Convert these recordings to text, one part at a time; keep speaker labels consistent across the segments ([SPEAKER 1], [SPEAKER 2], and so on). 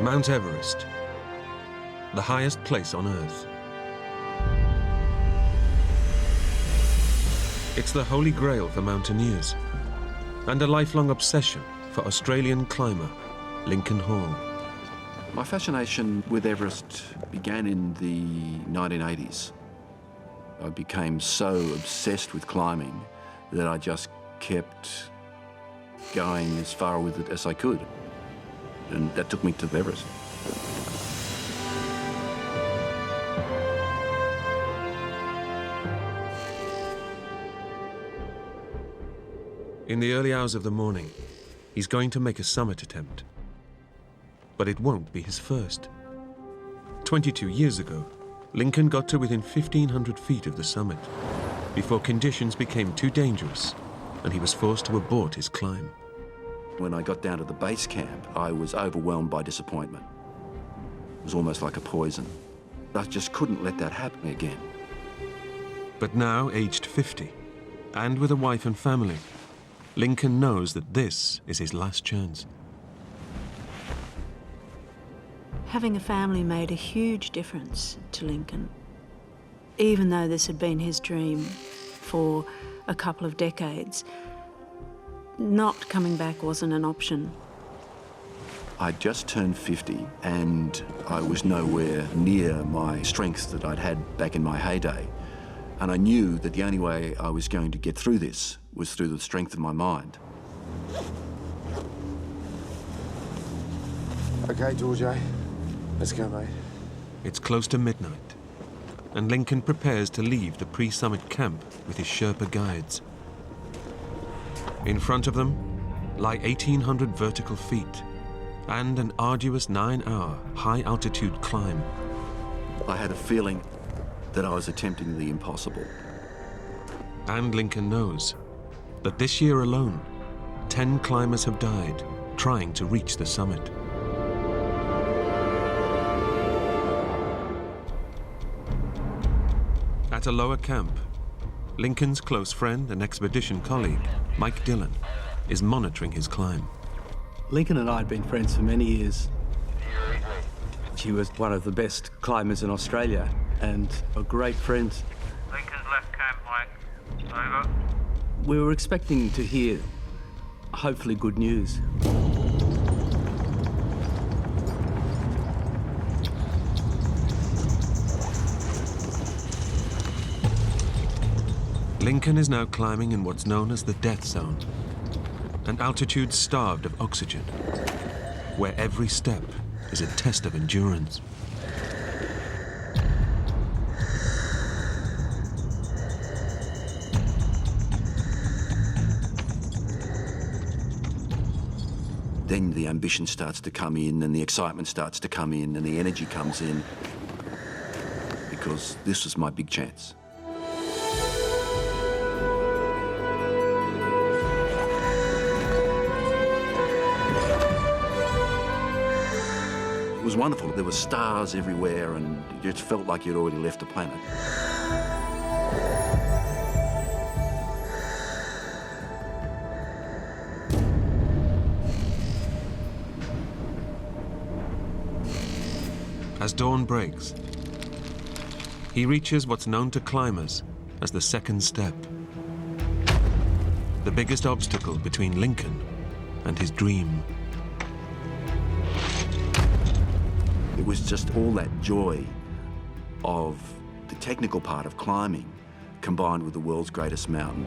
[SPEAKER 1] Mount Everest, the highest place on Earth. It's the holy grail for mountaineers and a lifelong obsession for Australian climber Lincoln Hall.
[SPEAKER 2] My fascination with Everest began in the 1980s. I became so obsessed with climbing that I just kept going as far with it as I could. And that took me to Everest.
[SPEAKER 1] In the early hours of the morning, he's going to make a summit attempt. But it won't be his first. 22 years ago, Lincoln got to within 1,500 feet of the summit before conditions became too dangerous and he was forced to abort his climb.
[SPEAKER 2] When I got down to the base camp, I was overwhelmed by disappointment. It was almost like a poison. I just couldn't let that happen again.
[SPEAKER 1] But now, aged 50, and with a wife and family, Lincoln knows that this is his last chance.
[SPEAKER 3] Having a family made a huge difference to Lincoln. Even though this had been his dream for a couple of decades, not coming back wasn't an option.
[SPEAKER 2] I'd just turned 50 and I was nowhere near my strength that I'd had back in my heyday. And I knew that the only way I was going to get through this was through the strength of my mind.
[SPEAKER 4] Okay, Georgie. Let's go, mate.
[SPEAKER 1] It's close to midnight, and Lincoln prepares to leave the pre-summit camp with his Sherpa guides. In front of them lie 1,800 vertical feet and an arduous 9-hour high-altitude climb.
[SPEAKER 2] I had a feeling that I was attempting the impossible.
[SPEAKER 1] And Lincoln knows that this year alone, 10 climbers have died trying to reach the summit. At a lower camp, Lincoln's close friend and expedition colleague, Mike Dillon, is monitoring his climb.
[SPEAKER 5] Lincoln and I had been friends for many years. She was one of the best climbers in Australia and a great friend.
[SPEAKER 6] Lincoln's left camp, Mike. Over.
[SPEAKER 5] We were expecting to hear, hopefully, good news.
[SPEAKER 1] Lincoln is now climbing in what's known as the death zone, an altitude starved of oxygen, where every step is a test of endurance.
[SPEAKER 2] Then the ambition starts to come in and the excitement starts to come in and the energy comes in, because this was my big chance. It was wonderful. There were stars everywhere and it just felt like you'd already left the planet.
[SPEAKER 1] As dawn breaks, he reaches what's known to climbers as the second step, the biggest obstacle between Lincoln and his dream.
[SPEAKER 2] It was just all that joy of the technical part of climbing combined with the world's greatest mountain.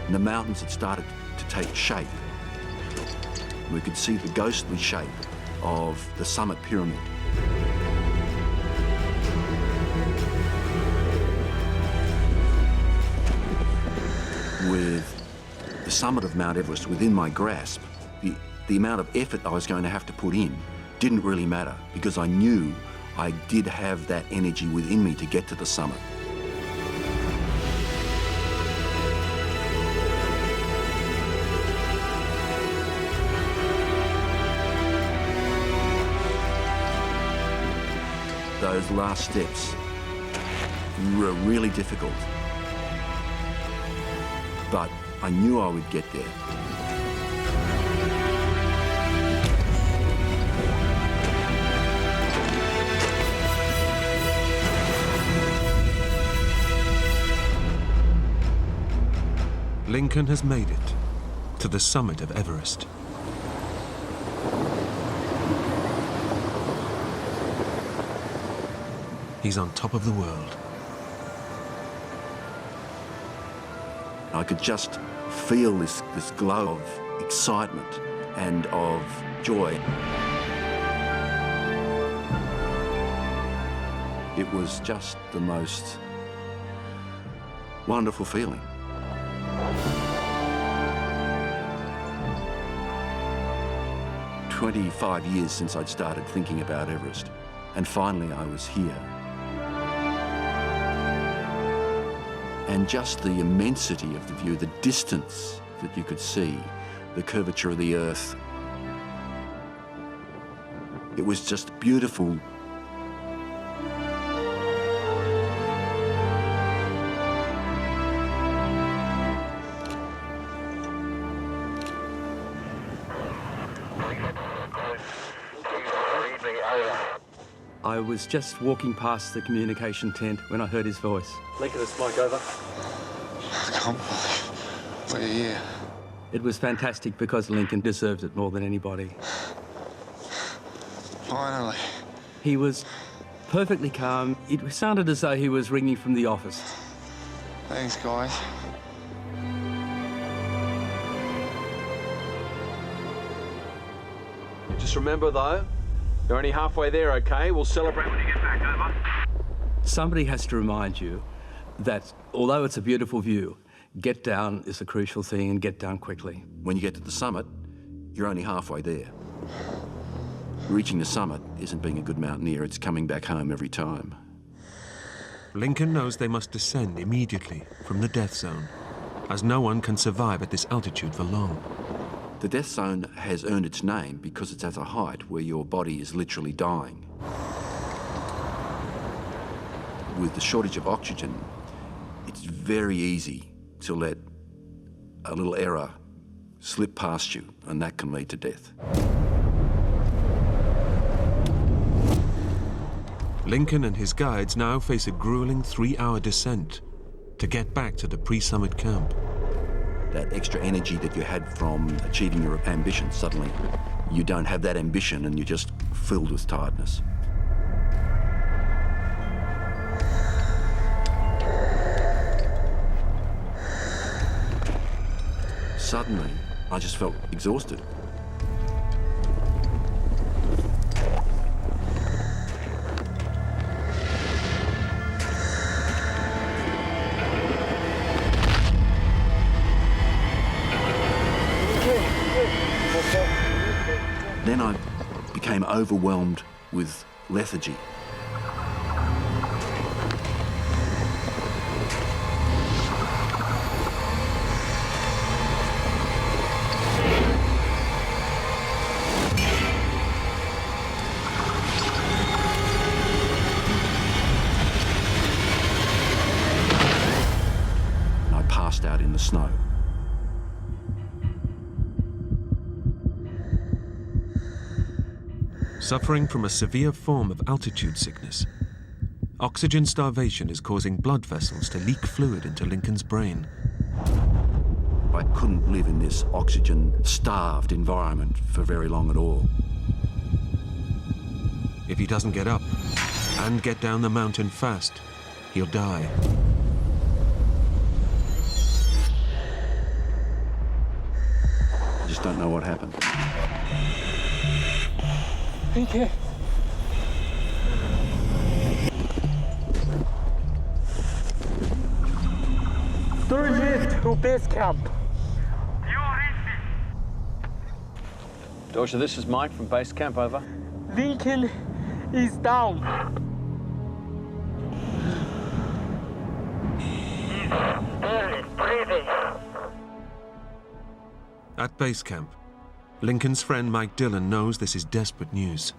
[SPEAKER 2] And the mountains had started to take shape. We could see the ghostly shape of the summit pyramid. With the summit of Mount Everest within my grasp, the amount of effort I was going to have to put in didn't really matter, because I knew I did have that energy within me to get to the summit. those last steps were really difficult. But I knew I would get there.
[SPEAKER 1] Lincoln has made it to the summit of Everest. He's on top of the world.
[SPEAKER 2] I could just feel this glow of excitement and of joy. It was just the most wonderful feeling. "25 years since I'd started thinking about Everest, and finally I was here. And just the immensity of the view, the distance that you could see, the curvature of the earth. It was just beautiful.
[SPEAKER 5] I was just walking past the communication tent when I heard his voice.
[SPEAKER 7] Lincoln, it's Mike, over.
[SPEAKER 4] I can't believe we're here.
[SPEAKER 5] It was fantastic because Lincoln deserved it more than anybody.
[SPEAKER 4] Finally.
[SPEAKER 5] He was perfectly calm. It sounded as though he was ringing from the office.
[SPEAKER 4] Thanks, guys.
[SPEAKER 7] Just remember, though, you're only halfway there, okay? We'll celebrate when you get back, over.
[SPEAKER 5] Somebody has to remind you that although it's a beautiful view, get down is a crucial thing, and get down quickly.
[SPEAKER 2] When you get to the summit, you're only halfway there. Reaching the summit isn't being a good mountaineer, it's coming back home every time.
[SPEAKER 1] Lincoln knows they must descend immediately from the death zone, as no one can survive at this altitude for long.
[SPEAKER 2] The death zone has earned its name because it's at a height where your body is literally dying. With the shortage of oxygen, it's very easy to let a little error slip past you, and that can lead to death.
[SPEAKER 1] Lincoln and his guides now face a grueling 3-hour descent to get back to the pre-summit camp.
[SPEAKER 2] That extra energy that you had from achieving your ambition, suddenly you don't have that ambition and you're just filled with tiredness. Suddenly, I just felt exhausted. Then I became overwhelmed with lethargy. I passed out in the snow.
[SPEAKER 1] Suffering from a severe form of altitude sickness, oxygen starvation is causing blood vessels to leak fluid into Lincoln's brain.
[SPEAKER 2] I couldn't live in this oxygen-starved environment for very long at all.
[SPEAKER 1] If he doesn't get up and get down the mountain fast, he'll die.
[SPEAKER 2] I just don't know what happened.
[SPEAKER 4] Thank you.
[SPEAKER 8] To base camp.
[SPEAKER 6] You read me.
[SPEAKER 7] Dorsha, this is Mike from base camp, over.
[SPEAKER 8] Lincoln is down.
[SPEAKER 6] He's barely breathing.
[SPEAKER 1] At base camp, Lincoln's friend Mike Dillon knows this is desperate news.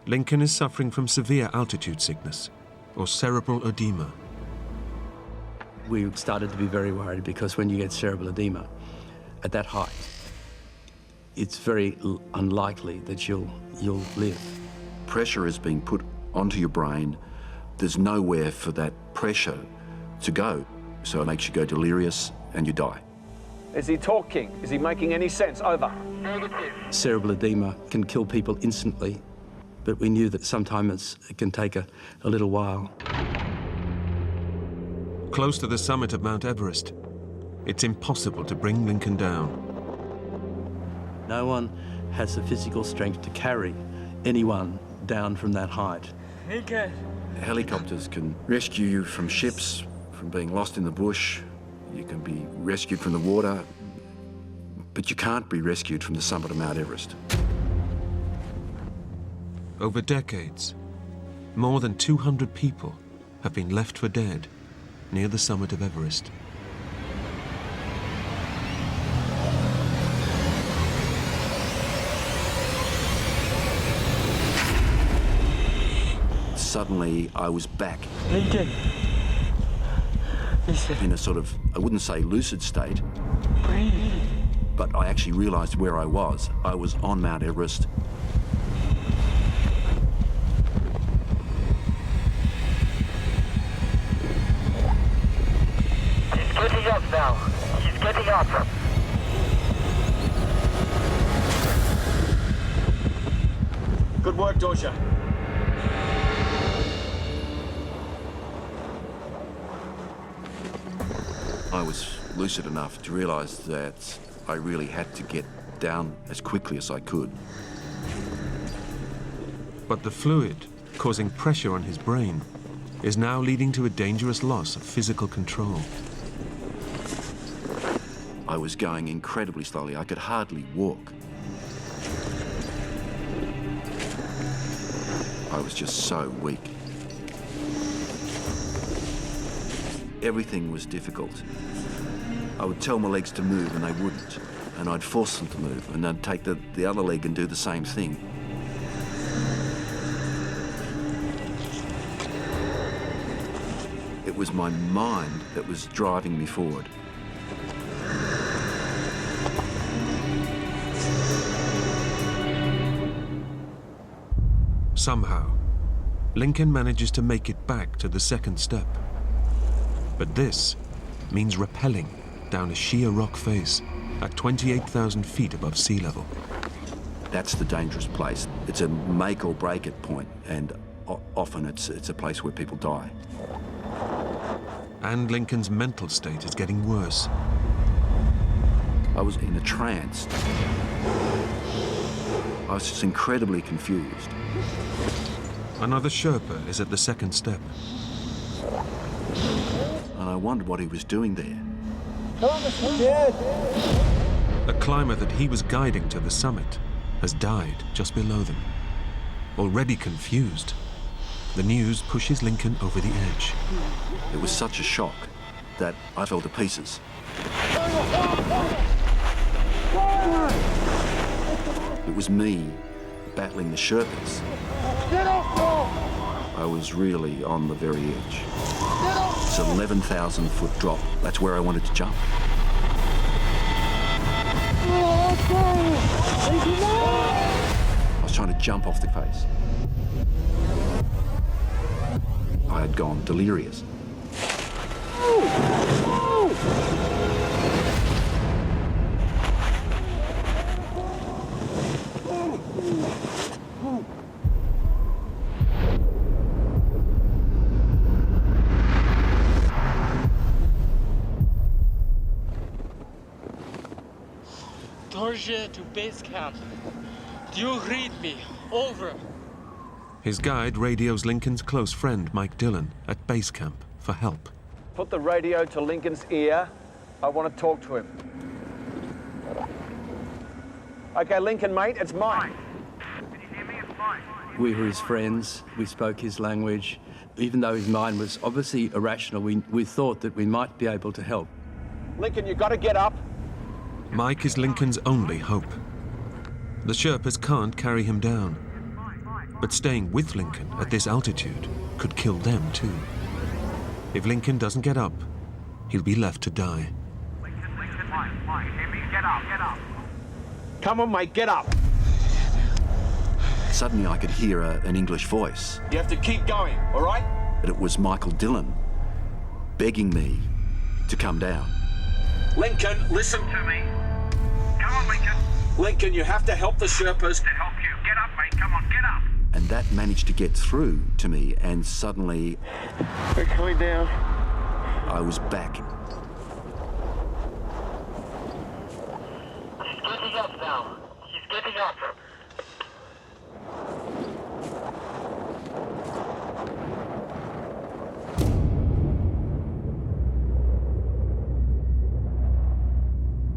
[SPEAKER 1] Lincoln is suffering from severe altitude sickness, or cerebral edema.
[SPEAKER 5] We started to be very worried because when you get cerebral edema at that height, it's very unlikely that you'll live.
[SPEAKER 2] Pressure is being put onto your brain. There's nowhere for that pressure to go, so it makes you go delirious and you die.
[SPEAKER 7] Is he talking? Is he making any sense? Over.
[SPEAKER 6] Negative.
[SPEAKER 5] Cerebral edema can kill people instantly, but we knew that sometimes it can take a little while.
[SPEAKER 1] Close to the summit of Mount Everest, it's impossible to bring Lincoln down.
[SPEAKER 5] No one has the physical strength to carry anyone down from that height.
[SPEAKER 8] Lincoln.
[SPEAKER 2] Helicopters can rescue you from ships, from being lost in the bush. You can be rescued from the water, but you can't be rescued from the summit of Mount Everest.
[SPEAKER 1] Over decades, more than 200 people have been left for dead near the summit of Everest.
[SPEAKER 2] Suddenly, I was back
[SPEAKER 8] Lincoln. Listen.
[SPEAKER 2] in a sort of, I wouldn't say lucid state,
[SPEAKER 8] Breathe.
[SPEAKER 2] but I actually realised where I was. I was on Mount Everest.
[SPEAKER 6] He's getting up now. He's getting up.
[SPEAKER 7] Good work, Dosha.
[SPEAKER 2] I was lucid enough to realise that I really had to get down as quickly as I could.
[SPEAKER 1] But the fluid causing pressure on his brain is now leading to a dangerous loss of physical control.
[SPEAKER 2] I was going incredibly slowly. I could hardly walk. I was just so weak. Everything was difficult. I would tell my legs to move and they wouldn't, and I'd force them to move, and I'd take the other leg and do the same thing. It was my mind that was driving me forward.
[SPEAKER 1] Somehow, Lincoln manages to make it back to the second step. But this means rappelling down a sheer rock face at 28,000 feet above sea level.
[SPEAKER 2] That's the dangerous place. It's a make or break it point, and often it's a place where people die.
[SPEAKER 1] And Lincoln's mental state is getting worse.
[SPEAKER 2] I was in a trance. I was just incredibly confused.
[SPEAKER 1] Another Sherpa is at the second step.
[SPEAKER 2] And I wondered what he was doing there.
[SPEAKER 1] A climber that he was guiding to the summit has died just below them. Already confused, the news pushes Lincoln over the edge.
[SPEAKER 2] It was such a shock that I fell to pieces. It was me battling the Sherpas. I was really on the very edge. It's an 11,000 foot drop. That's where I wanted to jump. I was trying to jump off the face. I had gone delirious.
[SPEAKER 8] Torsia to base camp. Do you read me? Over.
[SPEAKER 1] His guide radios Lincoln's close friend, Mike Dillon, at base camp for help.
[SPEAKER 7] Put the radio to Lincoln's ear. I want to talk to him. Okay, Lincoln, mate, it's Mike.
[SPEAKER 6] Can you hear me? It's fine.
[SPEAKER 5] We were his friends, we spoke his language. Even though his mind was obviously irrational, we thought that we might be able to help.
[SPEAKER 7] Lincoln, you got to get up.
[SPEAKER 1] Mike is Lincoln's only hope. The Sherpas can't carry him down. But staying with Lincoln at this altitude could kill them too. If Lincoln doesn't get up, he'll be left to die.
[SPEAKER 6] Lincoln, Mike, hear me? Get up.
[SPEAKER 7] Come on, mate, get up.
[SPEAKER 2] Suddenly I could hear an English voice,
[SPEAKER 7] You have to keep going, all right?
[SPEAKER 2] but it was Michael Dillon begging me to come down.
[SPEAKER 7] Lincoln, listen.
[SPEAKER 6] To me. Come on, Lincoln.
[SPEAKER 7] Lincoln, you have to help the Sherpas.
[SPEAKER 6] To help you. Get up, mate. Come on, get up.
[SPEAKER 2] And that managed to get through to me, and suddenly
[SPEAKER 4] We're coming down.
[SPEAKER 2] I was back.
[SPEAKER 6] He's getting up now. He's getting up.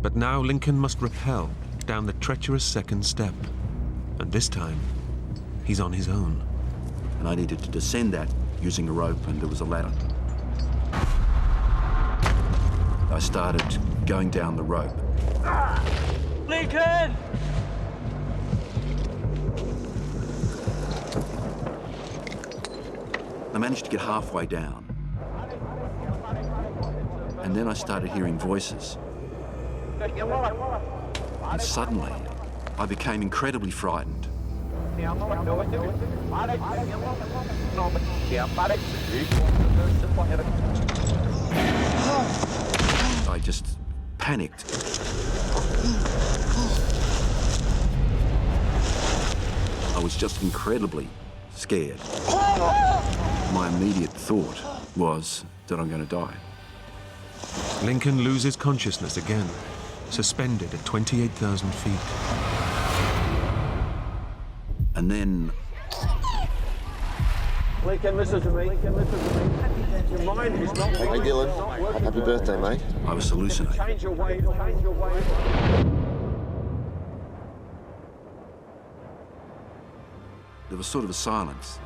[SPEAKER 1] But now Lincoln must rappel down the treacherous second step. And this time, he's on his own.
[SPEAKER 2] And I needed to descend that using a rope, and there was a ladder. I started going down the rope.
[SPEAKER 8] Lincoln!
[SPEAKER 2] I managed to get halfway down. And then I started hearing voices. And suddenly, I became incredibly frightened. I just panicked. I was just incredibly scared. My immediate thought was that I'm going to die.
[SPEAKER 1] Lincoln loses consciousness again, suspended at 28,000 feet.
[SPEAKER 2] And then
[SPEAKER 7] Lincoln, listen to me. Your mind is not
[SPEAKER 4] Hey, Dylan. Happy birthday, mate.
[SPEAKER 2] I was hallucinating.
[SPEAKER 7] Change your way.
[SPEAKER 2] There was sort of a silence.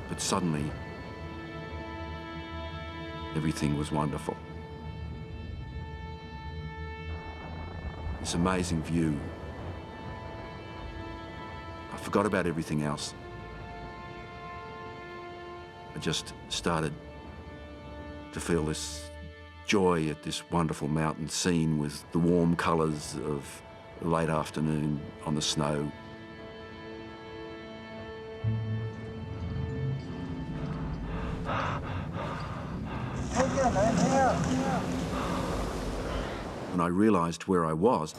[SPEAKER 2] But suddenly, everything was wonderful. This amazing view. I forgot about everything else. I just started to feel this joy at this wonderful mountain scene with the warm colours of the late afternoon on the snow. When I realised where I was,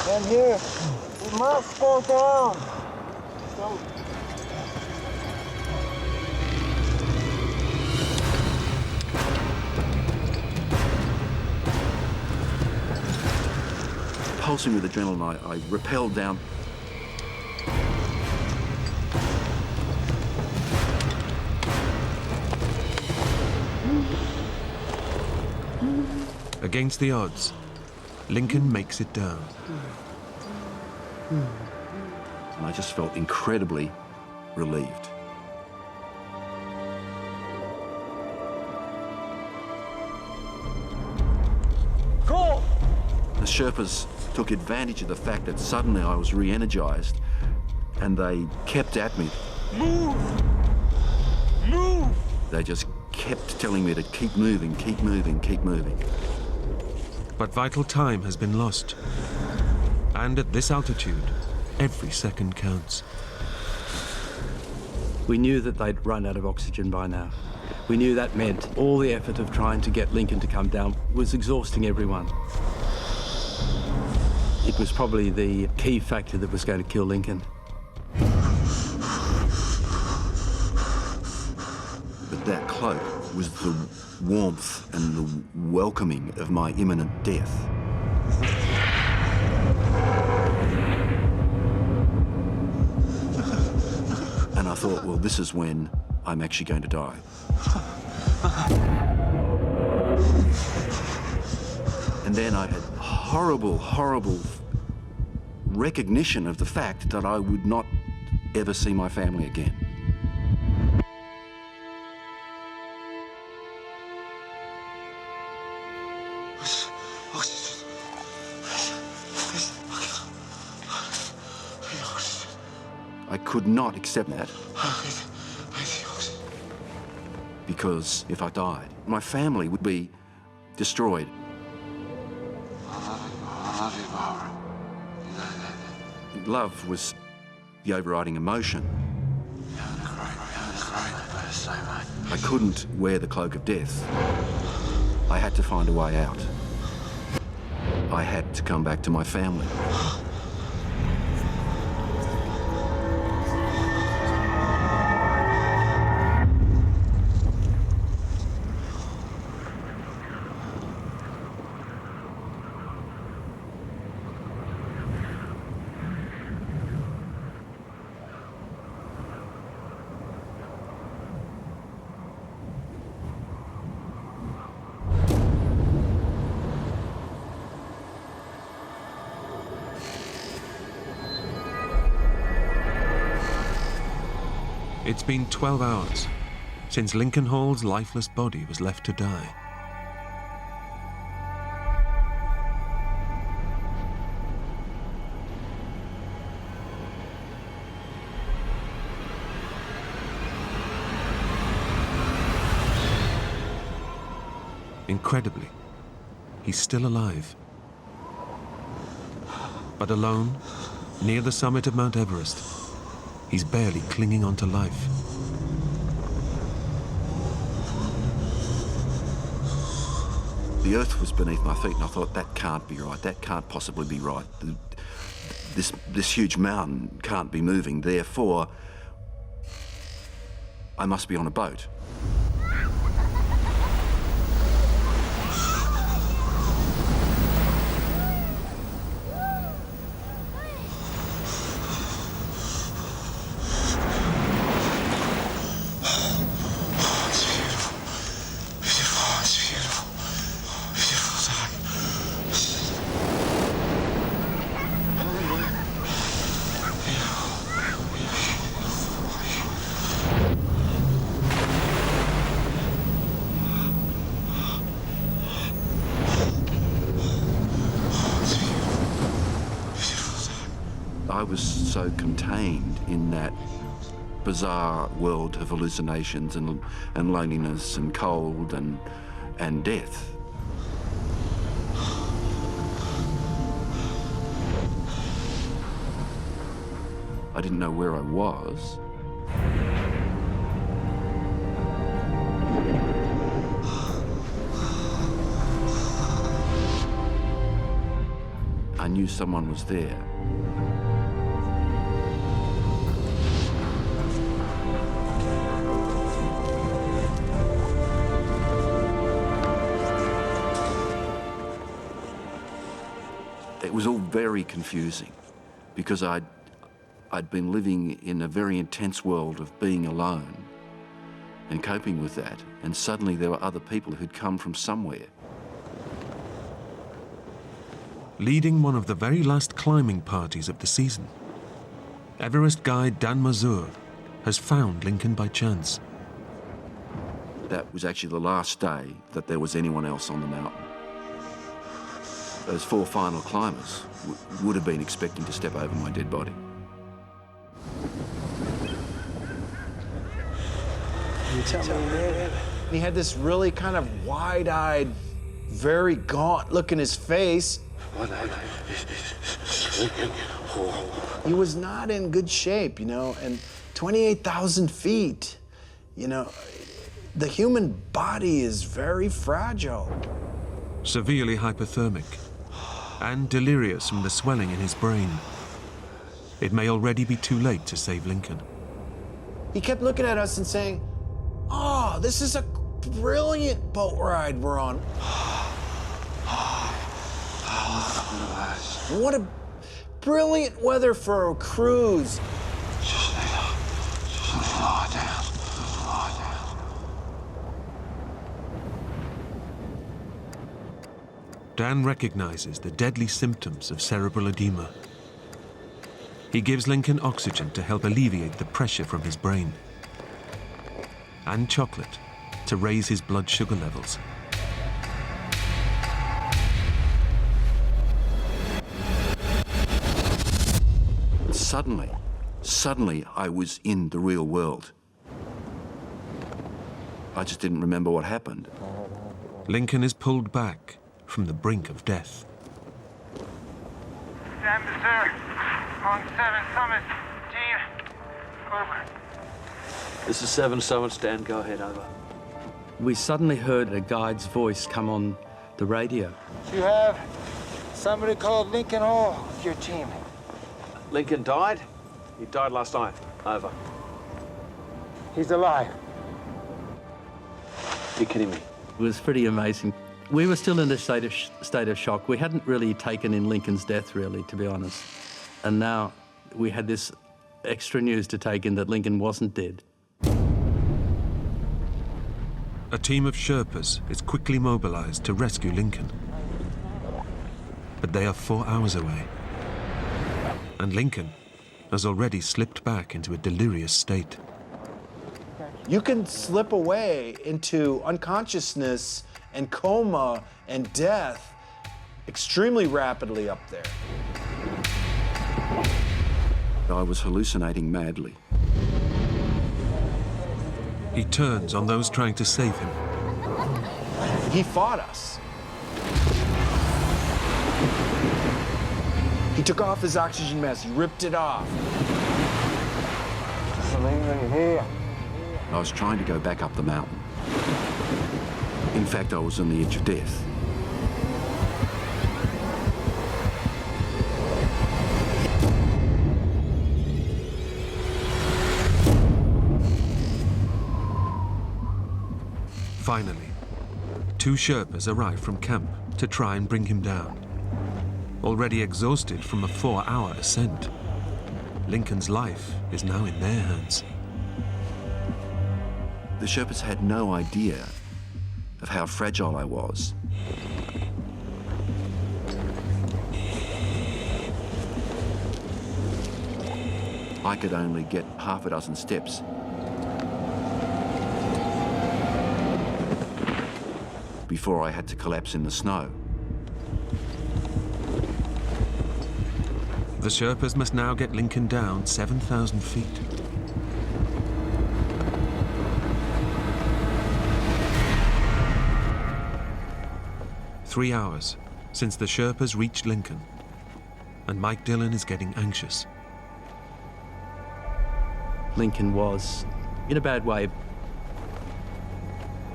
[SPEAKER 9] And here, we must go down.
[SPEAKER 2] pulsing with adrenaline, I rappelled down.
[SPEAKER 1] Against the odds, Lincoln makes it down.
[SPEAKER 2] And I just felt incredibly relieved.
[SPEAKER 9] Go!
[SPEAKER 2] The Sherpas took advantage of the fact that suddenly I was re-energized, and they kept at me.
[SPEAKER 9] Move! Move!
[SPEAKER 2] They just kept telling me to keep moving, keep moving, keep moving.
[SPEAKER 1] But vital time has been lost. And at this altitude, every second counts.
[SPEAKER 5] We knew that they'd run out of oxygen by now. We knew that meant all the effort of trying to get Lincoln to come down was exhausting everyone. It was probably the key factor that was going to kill Lincoln.
[SPEAKER 2] But that cloak was the warmth and the welcoming of my imminent death. And I thought, well, this is when I'm actually going to die. And then I had horrible, horrible recognition of the fact that I would not ever see my family again. I could not accept that. Because if I died, my family would be destroyed.
[SPEAKER 4] I love you, Barbara. You know that.
[SPEAKER 2] Love was the overriding emotion.
[SPEAKER 4] You're having a great birthday, mate.
[SPEAKER 2] I couldn't wear the cloak of death. I had to find a way out. I had to come back to my family.
[SPEAKER 1] It's been 12 hours since Lincoln Hall's lifeless body was left to die. Incredibly, he's still alive. But alone, near the summit of Mount Everest, he's barely clinging on to life.
[SPEAKER 2] The earth was beneath my feet, and I thought, that can't be right. That can't possibly be right. This huge mountain can't be moving. Therefore, I must be on a boat. I was so contained in that bizarre world of hallucinations and loneliness and cold and death. I didn't know where I was. I knew someone was there. It was all very confusing because I'd been living in a very intense world of being alone and coping with that, and suddenly there were other people who'd come from somewhere.
[SPEAKER 1] Leading one of the very last climbing parties of the season, Everest guide Dan Mazur has found Lincoln by chance.
[SPEAKER 2] That was actually the last day that there was anyone else on the mountain. Those four final climbers would have been expecting to step over my dead body.
[SPEAKER 10] You tell me, man. He had this really kind of wide-eyed, very gaunt look in his face. He was not in good shape, you know, and 28,000 feet, you know, the human body is very fragile.
[SPEAKER 1] Severely hypothermic and delirious from the swelling in his brain. It may already be too late to save Lincoln.
[SPEAKER 10] He kept looking at us and saying, "Oh, this is a brilliant boat ride we're on. What a brilliant weather for a cruise."
[SPEAKER 4] Just lie down. Lie down.
[SPEAKER 1] Dan recognizes the deadly symptoms of cerebral edema. He gives Lincoln oxygen to help alleviate the pressure from his brain, and chocolate to raise his blood sugar levels.
[SPEAKER 2] suddenly I was in the real world. I just didn't remember what happened.
[SPEAKER 1] Lincoln is pulled back from the brink of death.
[SPEAKER 6] Stand to sir. On 7 Summit. Team. Over.
[SPEAKER 5] This is 7 Summit, stand, go ahead, over. We suddenly heard a guide's voice come on the radio.
[SPEAKER 9] You have somebody called Lincoln Hall with your team.
[SPEAKER 7] Lincoln died? He died last night. Over.
[SPEAKER 9] He's alive.
[SPEAKER 7] You're kidding me.
[SPEAKER 5] It was pretty amazing. We were still in a state of shock. We hadn't really taken in Lincoln's death, really, to be honest. And now we had this extra news to take in that Lincoln wasn't dead.
[SPEAKER 1] A team of Sherpas is quickly mobilized to rescue Lincoln. But they are 4 hours away. And Lincoln has already slipped back into a delirious state.
[SPEAKER 10] You can slip away into unconsciousness and coma and death extremely rapidly up there.
[SPEAKER 2] I was hallucinating madly.
[SPEAKER 1] He turns on those trying to save him.
[SPEAKER 10] He fought us. He took off his oxygen mask, he ripped it off.
[SPEAKER 9] Something here.
[SPEAKER 2] I was trying to go back up the mountain. In fact, I was on the edge of death.
[SPEAKER 1] Finally, 2 Sherpas arrive from camp to try and bring him down. Already exhausted from a 4-hour ascent, Lincoln's life is now in their hands.
[SPEAKER 2] The Sherpas had no idea of how fragile I was. I could only get half a dozen steps. Before I had to collapse in the snow.
[SPEAKER 1] The Sherpas must now get Lincoln down 7,000 feet. Three hours since the Sherpas reached Lincoln, and Mike Dillon is getting anxious.
[SPEAKER 5] Lincoln was, in a bad way,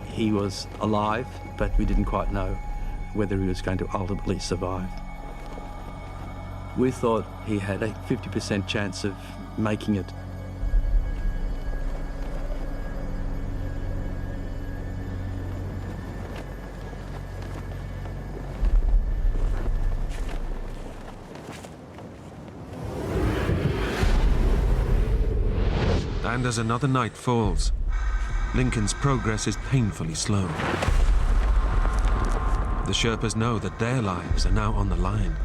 [SPEAKER 5] he was alive, but we didn't quite know whether he was going to ultimately survive. We thought he had a 50% chance of making it.
[SPEAKER 1] And as another night falls, Lincoln's progress is painfully slow. The Sherpas know that their lives are now on the line.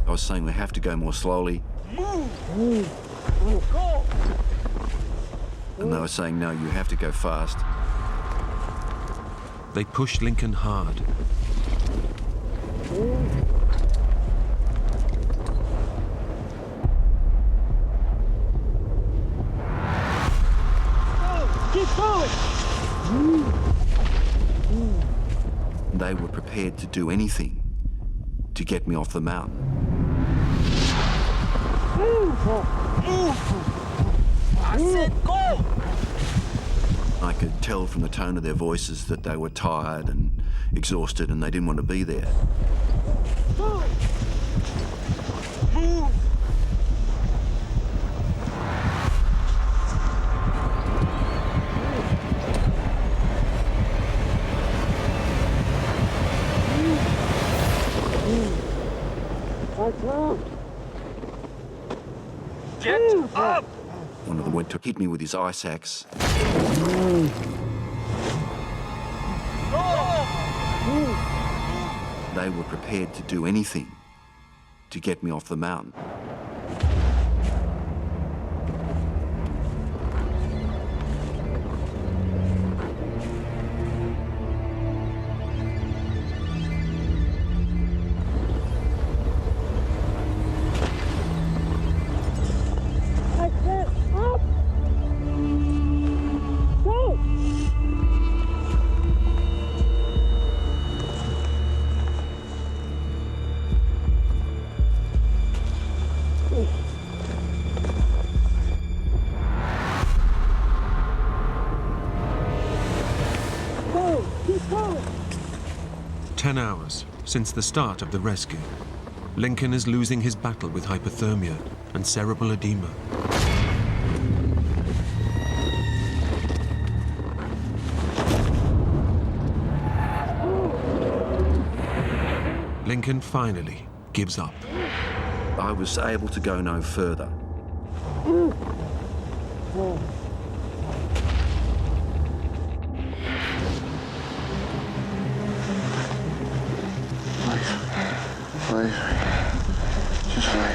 [SPEAKER 2] I was saying we have to go more slowly.
[SPEAKER 9] Move! Go!
[SPEAKER 2] And they were saying, no, you have to go fast.
[SPEAKER 1] They push Lincoln hard.
[SPEAKER 9] Keep going!
[SPEAKER 2] They were prepared to do anything to get me off the mountain.
[SPEAKER 9] I said go!
[SPEAKER 2] I could tell from the tone of their voices that they were tired and exhausted and they didn't want to be there.
[SPEAKER 9] Move! Get up!
[SPEAKER 2] One of them went to hit me with his ice axe. They were prepared to do anything to get me off the mountain.
[SPEAKER 1] 10 hours since the start of the rescue, Lincoln is losing his battle with hypothermia and cerebral edema. Lincoln finally gives up.
[SPEAKER 2] I was able to go no further.
[SPEAKER 4] Leave me. Just leave me.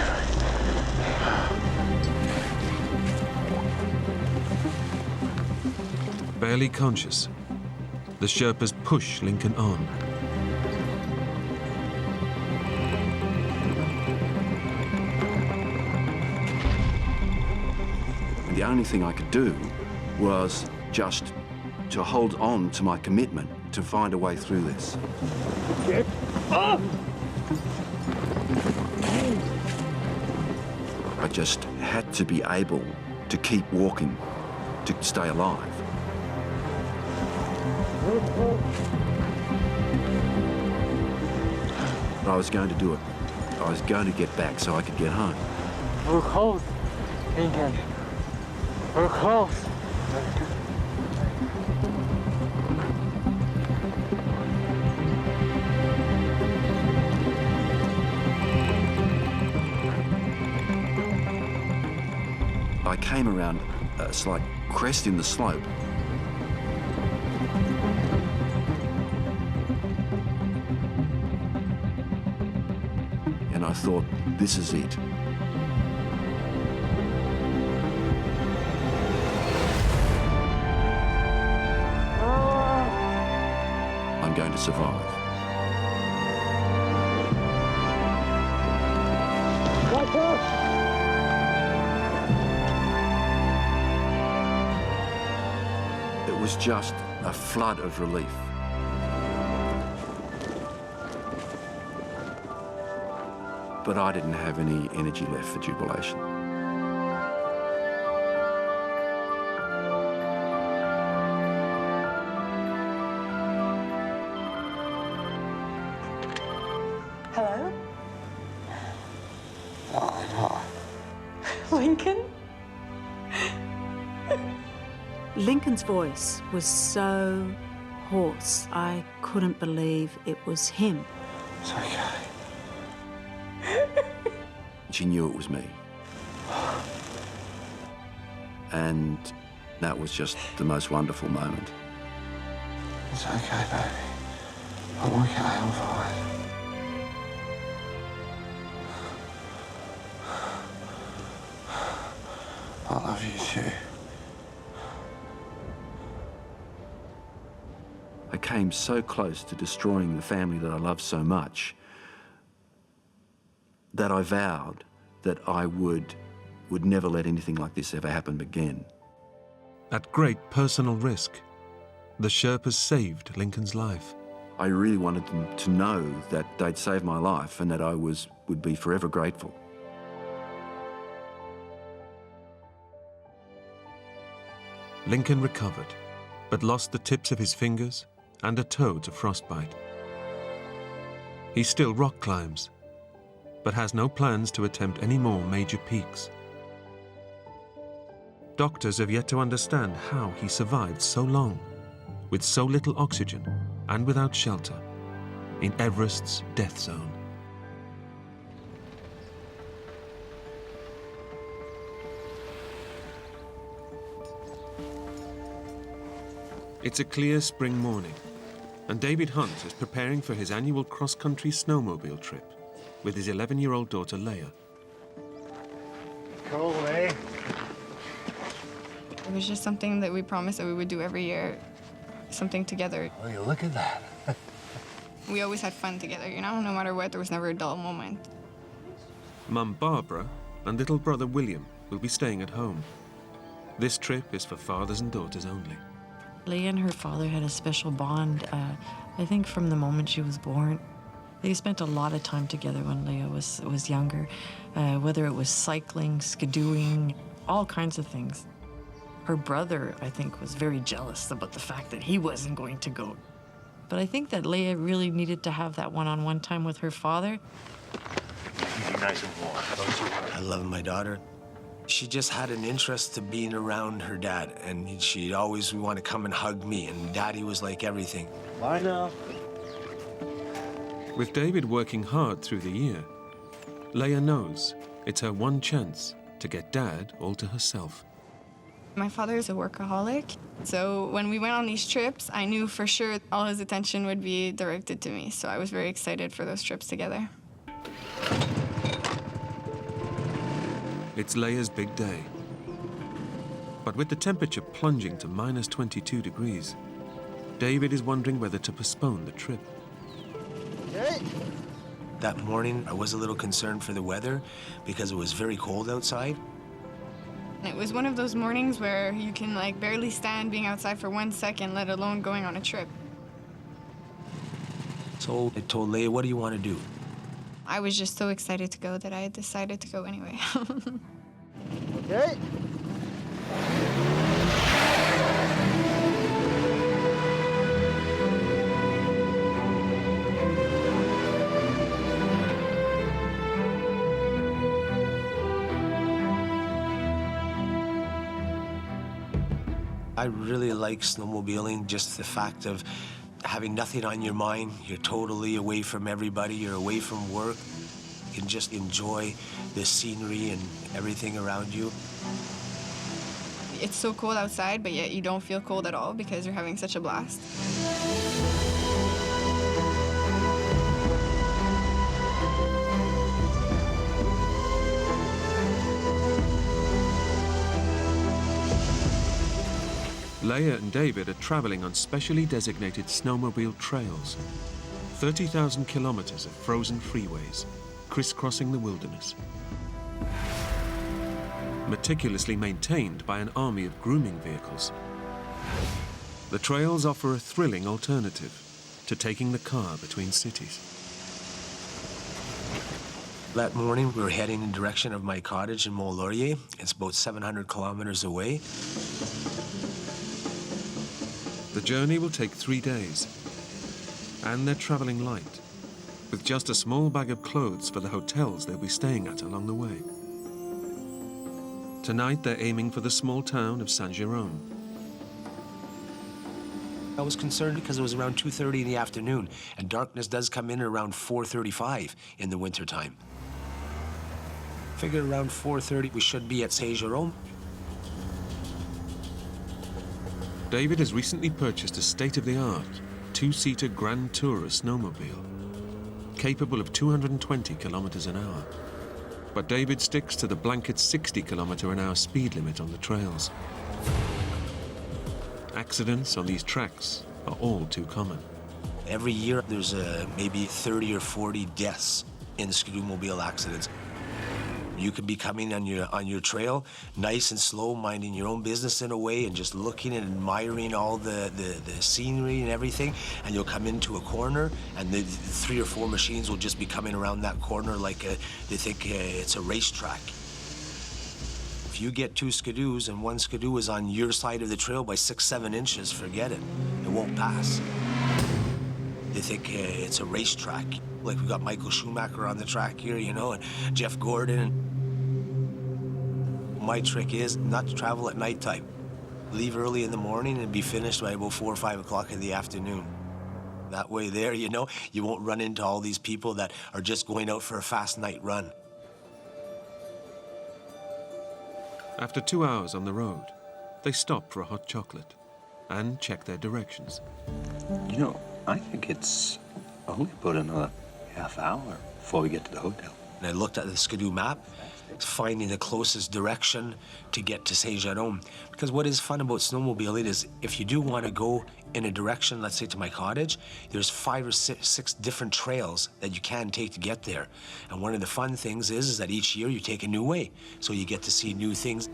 [SPEAKER 1] Barely conscious, the Sherpas push Lincoln on.
[SPEAKER 2] The only thing I could do was just to hold on to my commitment to find a way through this. I just had to be able to keep walking, to stay alive. But I was going to do it. I was going to get back so I could get home.
[SPEAKER 8] We're close, Lincoln. We're close.
[SPEAKER 2] I came around a slight crest in the slope. And I thought, this is it. I'm going to survive. It was just a flood of relief. But I didn't have any energy left for jubilation.
[SPEAKER 11] Hello?
[SPEAKER 4] Hi.
[SPEAKER 11] Lincoln?
[SPEAKER 3] Lincoln's voice was so hoarse, I couldn't believe it was him.
[SPEAKER 4] It's okay.
[SPEAKER 2] She knew it was me. And that was just the most wonderful moment.
[SPEAKER 4] It's okay, baby. I'm okay, I'm fine. I love you too.
[SPEAKER 2] I came so close to destroying the family that I loved so much that I vowed that I would never let anything like this ever happen again.
[SPEAKER 1] At great personal risk, the Sherpas saved Lincoln's life.
[SPEAKER 2] I really wanted them to know that they'd saved my life and that I would be forever grateful.
[SPEAKER 1] Lincoln recovered, but lost the tips of his fingers and a toe to frostbite. He still rock climbs, but has no plans to attempt any more major peaks. Doctors have yet to understand how he survived so long, with so little oxygen and without shelter, in Everest's death zone. It's a clear spring morning, and David Hunt is preparing for his annual cross-country snowmobile trip with his 11-year-old daughter, Leia.
[SPEAKER 9] Cool, eh?
[SPEAKER 12] It was just something that we promised that we would do every year, something together.
[SPEAKER 9] Well, you look at that.
[SPEAKER 12] We always had fun together, you know, no matter what, there was never a dull moment.
[SPEAKER 1] Mum Barbara and little brother William will be staying at home. This trip is for fathers and daughters only.
[SPEAKER 11] Leia and her father had a special bond, I think from the moment she was born. They spent a lot of time together when Leia was younger, whether it was cycling, skidooing, all kinds of things. Her brother, I think, was very jealous about the fact that he wasn't going to go. But I think that Leia really needed to have that one-on-one time with her father.
[SPEAKER 4] Nice and warm. I love my daughter. She just had an interest to being around her dad, and she'd always want to come and hug me, and Daddy was like everything. Bye now.
[SPEAKER 1] With David working hard through the year, Leia knows it's her one chance to get Dad all to herself.
[SPEAKER 12] My father is a workaholic, so when we went on these trips, I knew for sure all his attention would be directed to me, so I was very excited for those trips together.
[SPEAKER 1] It's Leia's big day. But with the temperature plunging to minus 22 degrees, David is wondering whether to postpone the trip.
[SPEAKER 4] That morning, I was a little concerned for the weather because it was very cold outside.
[SPEAKER 12] It was one of those mornings where you can like barely stand being outside for 1 second, let alone going on a trip.
[SPEAKER 4] So I told Leia, what do you want to do?
[SPEAKER 12] I was just so excited to go that I decided to go anyway.
[SPEAKER 9] Okay.
[SPEAKER 4] I really like snowmobiling, just the fact of having nothing on your mind. You're totally away from everybody, you're away from work. You can just enjoy the scenery and everything around you.
[SPEAKER 12] It's so cold outside, but yet you don't feel cold at all because you're having such a blast.
[SPEAKER 1] Leia and David are traveling on specially designated snowmobile trails. 30,000 kilometers of frozen freeways, crisscrossing the wilderness. Meticulously maintained by an army of grooming vehicles. The trails offer a thrilling alternative to taking the car between cities.
[SPEAKER 4] That morning, we were heading in the direction of my cottage in Mont Laurier. It's about 700 kilometers away.
[SPEAKER 1] The journey will take 3 days, and they're traveling light, with just a small bag of clothes for the hotels they'll be staying at along the way. Tonight, they're aiming for the small town of Saint-Jérôme.
[SPEAKER 4] I was concerned because it was around 2:30 in the afternoon, and darkness does come in around 4:35 in the wintertime. Figured around 4:30 we should be at Saint-Jérôme.
[SPEAKER 1] David has recently purchased a state-of-the-art, 2-seater Grand Tourer snowmobile, capable of 220 kilometers an hour. But David sticks to the blanket 60-kilometer-an-hour speed limit on the trails. Accidents on these tracks are all too common.
[SPEAKER 4] Every year there's maybe 30 or 40 deaths in snowmobile accidents. You could be coming on your trail, nice and slow, minding your own business in a way, and just looking and admiring all the scenery and everything, and you'll come into a corner, and the 3 or 4 machines will just be coming around that corner like they think it's a racetrack. If you get 2 skidoos and 1 skidoo is on your side of the trail by 6-7 inches, forget it. It won't pass. They think it's a racetrack. Like we got Michael Schumacher on the track here, you know, and Jeff Gordon. My trick is not to travel at nighttime. Leave early in the morning and be finished by about 4 or 5 o'clock in the afternoon. That way there, you know, you won't run into all these people that are just going out for a fast night run.
[SPEAKER 1] After 2 hours on the road, they stop for a hot chocolate and check their directions.
[SPEAKER 13] You know, I think it's only about another half hour before we get to the hotel.
[SPEAKER 4] And I looked at the Skidoo map, finding the closest direction to get to Saint-Jérôme. Because what is fun about snowmobiling is if you do want to go in a direction, let's say to my cottage, there's 5 or 6 different trails that you can take to get there. And one of the fun things is that each year you take a new way, so you get to see new things.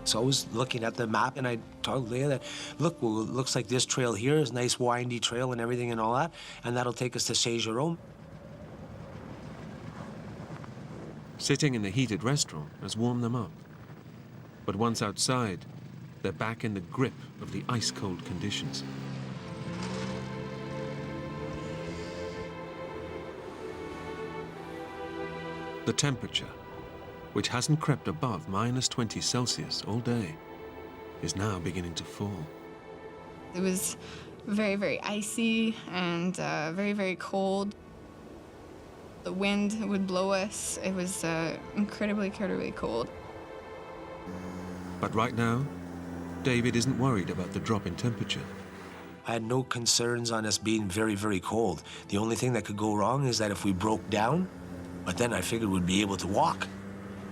[SPEAKER 4] So I was looking at the map and I told Leia that, look, well, it looks like this trail here is a nice windy trail and everything and all that, and that'll take us to Saint-Jérôme.
[SPEAKER 1] Sitting in the heated restaurant has warmed them up. But once outside, they're back in the grip of the ice-cold conditions. The temperature, which hasn't crept above -20 Celsius all day, is now beginning to fall.
[SPEAKER 12] It was very, very icy and very, very cold. The wind would blow us. It was incredibly, incredibly cold.
[SPEAKER 1] But right now, David isn't worried about the drop in temperature.
[SPEAKER 4] I had no concerns on us being very, very cold. The only thing that could go wrong is that if we broke down, but then I figured we'd be able to walk.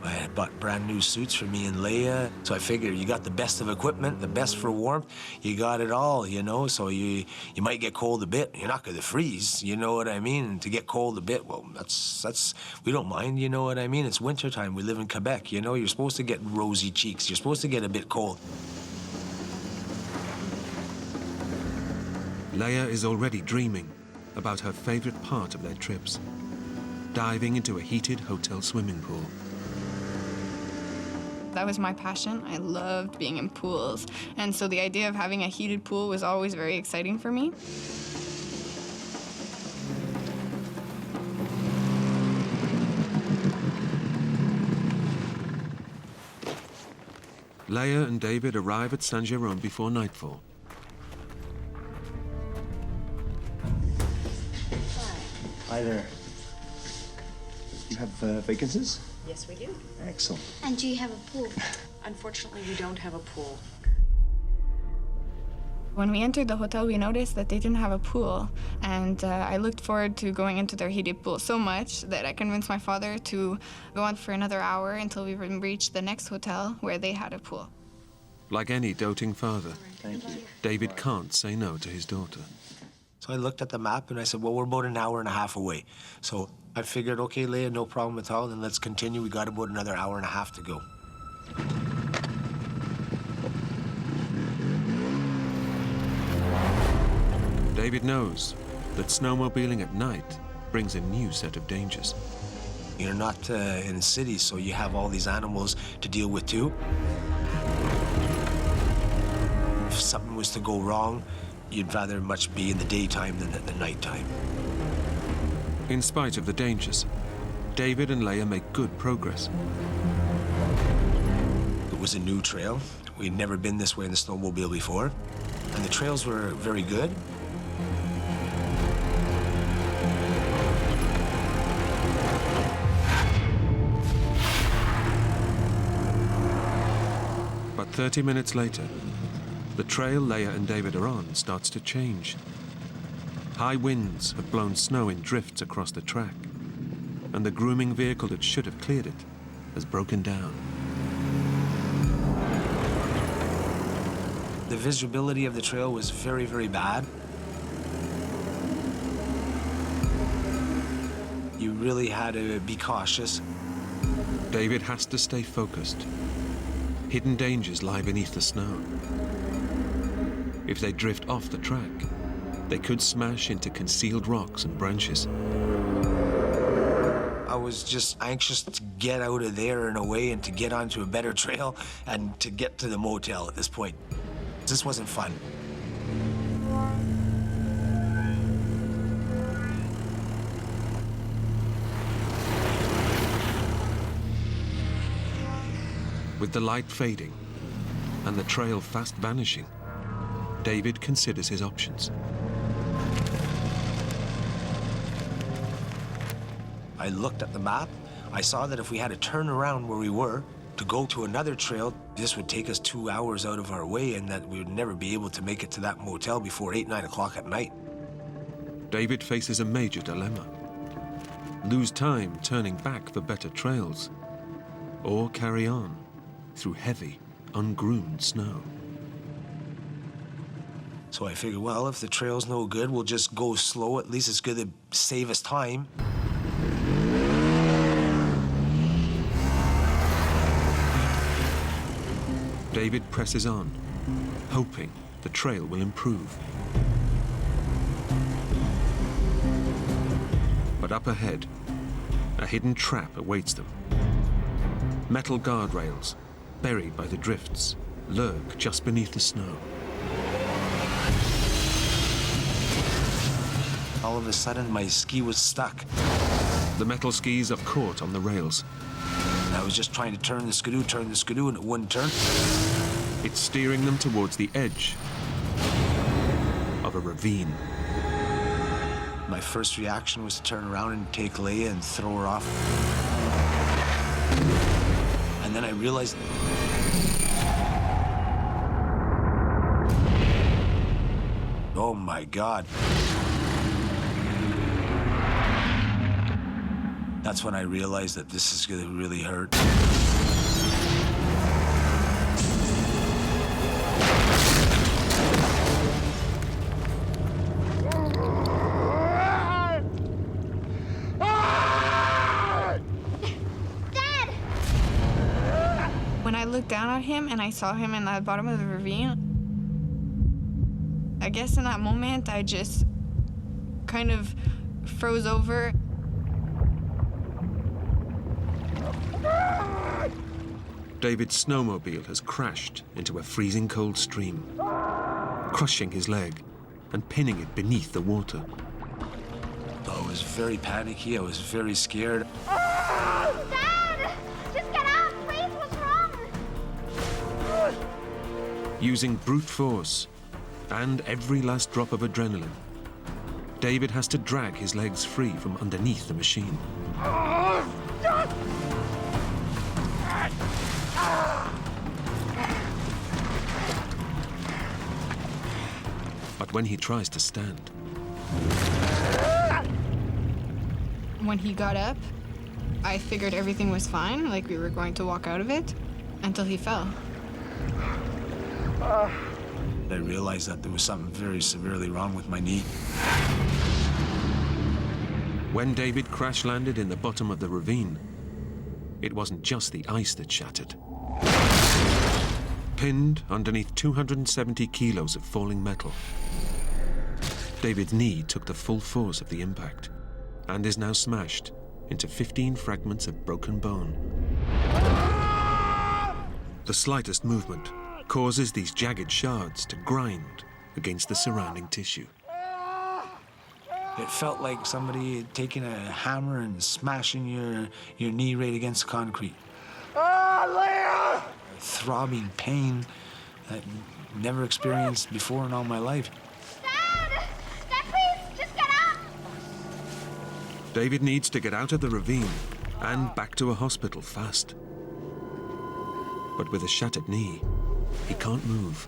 [SPEAKER 4] I had bought brand new suits for me and Leia, so I figured you got the best of equipment, the best for warmth, you got it all, you know, so you might get cold a bit. You're not gonna freeze, you know what I mean? And to get cold a bit, well, that's we don't mind, you know what I mean? It's wintertime, we live in Quebec, you know, you're supposed to get rosy cheeks, you're supposed to get a bit cold.
[SPEAKER 1] Leia is already dreaming about her favorite part of their trips, diving into a heated hotel swimming pool.
[SPEAKER 12] That was my passion. I loved being in pools. And so the idea of having a heated pool was always very exciting for me.
[SPEAKER 1] Leia and David arrive at Saint-Jérôme before nightfall.
[SPEAKER 13] Hi there. You have vacancies?
[SPEAKER 14] Yes, we do.
[SPEAKER 13] Excellent.
[SPEAKER 14] And do you have a pool?
[SPEAKER 11] Unfortunately, we don't have a pool.
[SPEAKER 12] When we entered the hotel, we noticed that they didn't have a pool. And I looked forward to going into their heated pool so much that I convinced my father to go on for another hour until we reached the next hotel where they had a pool.
[SPEAKER 1] Like any doting father,
[SPEAKER 13] Thank you.
[SPEAKER 1] David can't say no to his daughter.
[SPEAKER 4] So I looked at the map and I said, well, we're about an hour and a half away. So I figured, okay, Leia, no problem at all, then let's continue. We got about another hour and a half to go.
[SPEAKER 1] David knows that snowmobiling at night brings a new set of dangers.
[SPEAKER 4] You're not in cities, so you have all these animals to deal with too. If something was to go wrong, you'd rather much be in the daytime than at the nighttime.
[SPEAKER 1] In spite of the dangers, David and Leia make good progress.
[SPEAKER 4] It was a new trail. We'd never been this way in the snowmobile before, and the trails were very good.
[SPEAKER 1] But 30 minutes later, the trail Leia and David are on starts to change. High winds have blown snow in drifts across the track, and the grooming vehicle that should have cleared it has broken down.
[SPEAKER 4] The visibility of the trail was very, very bad. You really had to be cautious.
[SPEAKER 1] David has to stay focused. Hidden dangers lie beneath the snow. If they drift off the track, they could smash into concealed rocks and branches.
[SPEAKER 4] I was just anxious to get out of there and away and to get onto a better trail and to get to the motel at this point. This wasn't fun.
[SPEAKER 1] With the light fading and the trail fast vanishing, David considers his options.
[SPEAKER 4] I looked at the map. I saw that if we had to turn around where we were to go to another trail, this would take us 2 hours out of our way and that we would never be able to make it to that motel before 8, 9 o'clock at night.
[SPEAKER 1] David faces a major dilemma. Lose time turning back for better trails, or carry on through heavy, ungroomed snow.
[SPEAKER 4] So I figured, well, if the trail's no good, we'll just go slow. At least it's going to save us time.
[SPEAKER 1] David presses on, hoping the trail will improve. But up ahead, a hidden trap awaits them. Metal guardrails, buried by the drifts, lurk just beneath the snow.
[SPEAKER 4] All of a sudden, my ski was stuck.
[SPEAKER 1] The metal skis are caught on the rails.
[SPEAKER 4] I was just trying to turn the skidoo, and it wouldn't turn.
[SPEAKER 1] It's steering them towards the edge of a ravine.
[SPEAKER 4] My first reaction was to turn around and take Leia and throw her off. And then I realized... Oh my God. That's when I realized that this is gonna really hurt.
[SPEAKER 12] When I looked down at him and I saw him in the bottom of the ravine, I guess in that moment I just kind of froze over.
[SPEAKER 1] David's snowmobile has crashed into a freezing cold stream, crushing his leg and pinning it beneath the water.
[SPEAKER 4] I was very panicky. I was very scared.
[SPEAKER 14] Dad! Just get out, please! What's wrong?
[SPEAKER 1] Using brute force and every last drop of adrenaline, David has to drag his legs free from underneath the machine. But when he tries to stand,
[SPEAKER 12] When he got up, I figured everything was fine, like we were going to walk out of it, until he fell.
[SPEAKER 4] I realized that there was something very severely wrong with my knee.
[SPEAKER 1] when David crash-landed in the bottom of the ravine, it wasn't just the ice that shattered. Pinned underneath 270 kilos of falling metal, David's knee took the full force of the impact and is now smashed into 15 fragments of broken bone. The slightest movement causes these jagged shards to grind against the surrounding tissue.
[SPEAKER 4] It felt like somebody had taken a hammer and smashing your knee right against concrete.
[SPEAKER 14] Leia!
[SPEAKER 4] Throbbing pain I've never experienced before in all my life.
[SPEAKER 14] Dad! Dad, please, just get up!
[SPEAKER 1] David needs to get out of the ravine and back to a hospital fast. But with a shattered knee, he can't move.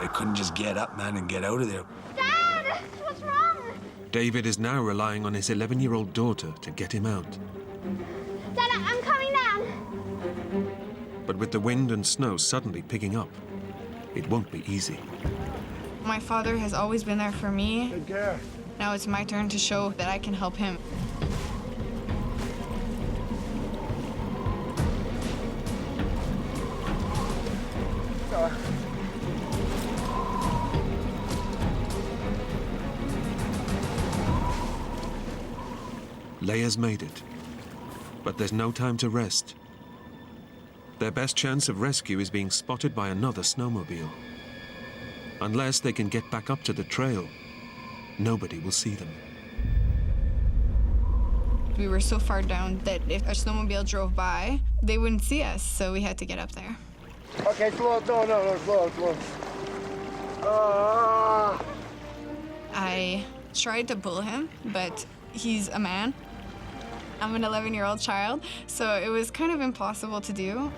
[SPEAKER 4] I couldn't just get up, man, and get out of there.
[SPEAKER 14] Dad! What's wrong?
[SPEAKER 1] David is now relying on his 11-year-old daughter to get him out.
[SPEAKER 14] Dad, I'm coming down.
[SPEAKER 1] But with the wind and snow suddenly picking up, it won't be easy.
[SPEAKER 12] My father has always been there for me.
[SPEAKER 14] Take care.
[SPEAKER 12] Now it's my turn to show that I can help him.
[SPEAKER 1] Leia's made it, but there's no time to rest. Their best chance of rescue is being spotted by another snowmobile. Unless they can get back up to the trail, nobody will see them.
[SPEAKER 12] We were so far down that if a snowmobile drove by, they wouldn't see us, so we had to get up there.
[SPEAKER 14] Okay, slow. No, slow.
[SPEAKER 12] I tried to pull him, but he's a man. I'm an 11-year-old child, so it was kind of impossible to do.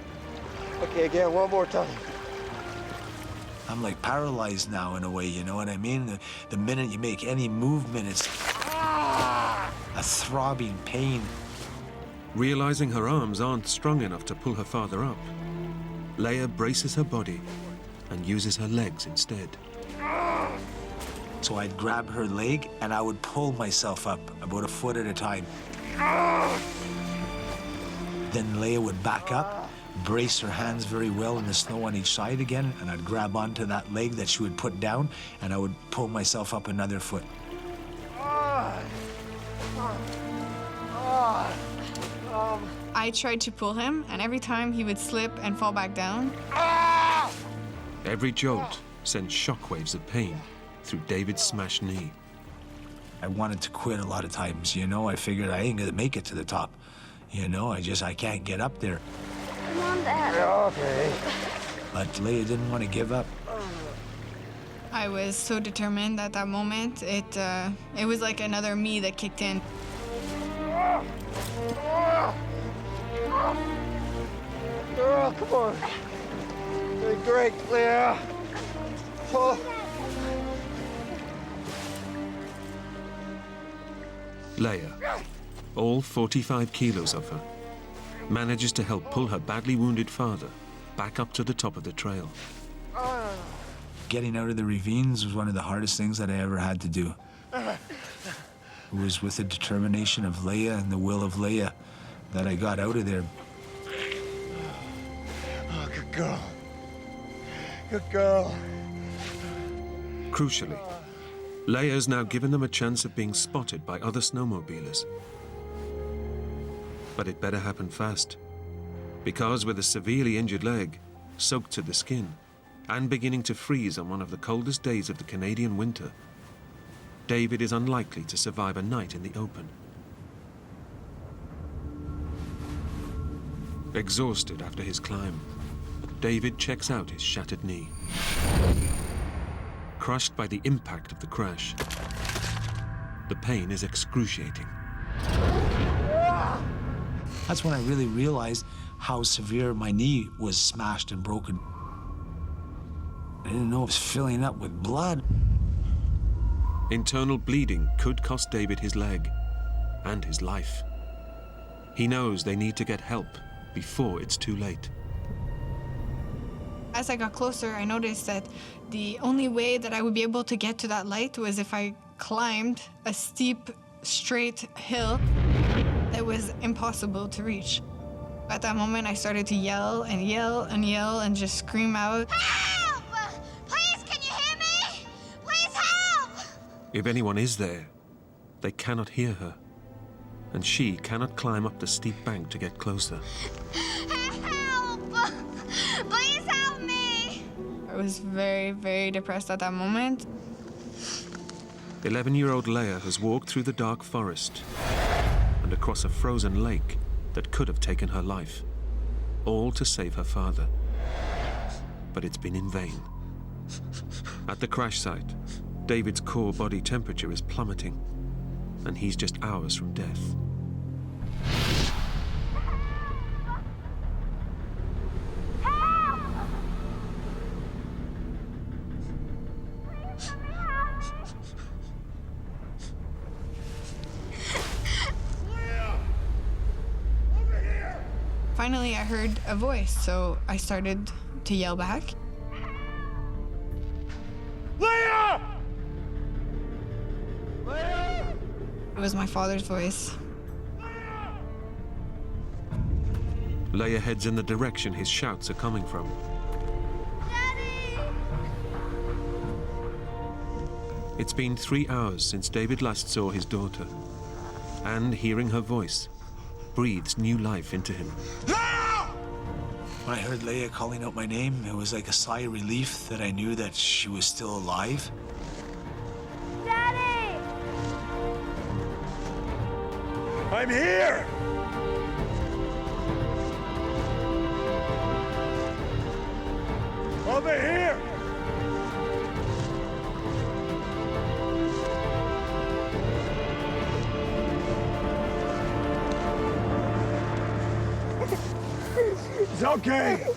[SPEAKER 14] Okay, again, one more time.
[SPEAKER 4] I'm like paralyzed now in a way, you know what I mean? The minute you make any movement, it's a throbbing pain.
[SPEAKER 1] Realizing her arms aren't strong enough to pull her father up, Leia braces her body and uses her legs instead.
[SPEAKER 4] So I'd grab her leg and I would pull myself up about a foot at a time. Then Leia would back up, brace her hands very well in the snow on each side again, and I'd grab onto that leg that she would put down, and I would pull myself up another foot.
[SPEAKER 12] I I tried to pull him, and every time he would slip and fall back down.
[SPEAKER 1] Every jolt sent shockwaves of pain through David's smashed knee.
[SPEAKER 4] I wanted to quit a lot of times, you know. I figured I ain't gonna make it to the top. You know, I can't get up there.
[SPEAKER 14] Come on, Dad.
[SPEAKER 9] Okay.
[SPEAKER 4] But Leia didn't want to give up.
[SPEAKER 12] I was so determined at that moment. It was like another me that kicked in.
[SPEAKER 14] Girl, come on. You're great, Leia. Oh.
[SPEAKER 1] Leia, all 45 kilos of her, manages to help pull her badly wounded father back up to the top of the trail.
[SPEAKER 4] Getting out of the ravines was one of the hardest things that I ever had to do. It was with the determination of Leia and the will of Leia that I got out of there.
[SPEAKER 14] Oh, good girl. Good girl.
[SPEAKER 1] Crucially, Leia's now given them a chance of being spotted by other snowmobilers. But it better happen fast, because with a severely injured leg, soaked to the skin, and beginning to freeze on one of the coldest days of the Canadian winter, David is unlikely to survive a night in the open. Exhausted after his climb, David checks out his shattered knee. Crushed by the impact of the crash, the pain is excruciating.
[SPEAKER 4] That's when I really realized how severe my knee was smashed and broken. I didn't know it was filling up with blood.
[SPEAKER 1] Internal bleeding could cost David his leg and his life. He knows they need to get help before it's too late.
[SPEAKER 12] As I got closer, I noticed that the only way that I would be able to get to that light was if I climbed a steep, straight hill that was impossible to reach. At that moment, I started to yell and yell and yell and just scream out,
[SPEAKER 14] Help! Please, can you hear me? Please help!
[SPEAKER 1] If anyone is there, they cannot hear her, and she cannot climb up the steep bank to get closer.
[SPEAKER 14] Help! Please help me!
[SPEAKER 12] I was very, very depressed at that moment.
[SPEAKER 1] 11-year-old Leia has walked through the dark forest and across a frozen lake that could have taken her life, all to save her father. But it's been in vain. At the crash site, David's core body temperature is plummeting, and he's just hours from death.
[SPEAKER 12] Finally, I heard a voice, so I started to yell back.
[SPEAKER 14] Leia! Leia!
[SPEAKER 12] It was my father's voice.
[SPEAKER 1] Leia heads in the direction his shouts are coming from.
[SPEAKER 14] Daddy!
[SPEAKER 1] It's been 3 hours since David last saw his daughter, and hearing her voice breathes new life into him.
[SPEAKER 4] When I heard Leia calling out my name, it was like a sigh of relief that I knew that she was still alive.
[SPEAKER 14] Daddy!
[SPEAKER 9] I'm here! Over here! It's okay.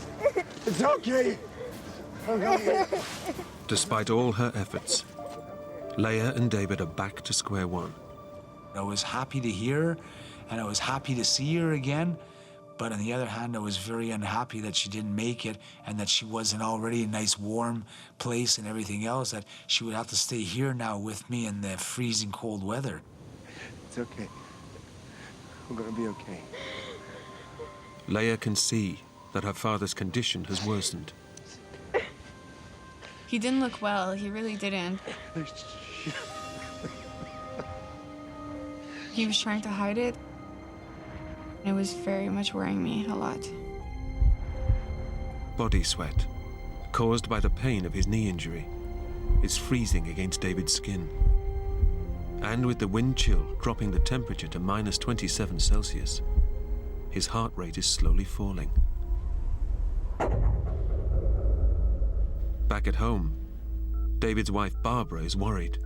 [SPEAKER 9] It's okay.
[SPEAKER 1] Despite all her efforts, Leia and David are back to square one.
[SPEAKER 4] I was happy to hear her, and I was happy to see her again. But on the other hand, I was very unhappy that she didn't make it and that she wasn't already a nice warm place and everything else, that she would have to stay here now with me in the freezing cold weather.
[SPEAKER 9] It's okay. We're gonna be okay.
[SPEAKER 1] Leia can see that her father's condition has worsened.
[SPEAKER 12] He didn't look well, he really didn't. He was trying to hide it. It was very much worrying me a lot.
[SPEAKER 1] Body sweat, caused by the pain of his knee injury, is freezing against David's skin. And with the wind chill dropping the temperature to minus 27 Celsius, his heart rate is slowly falling. Back at home, David's wife Barbara is worried.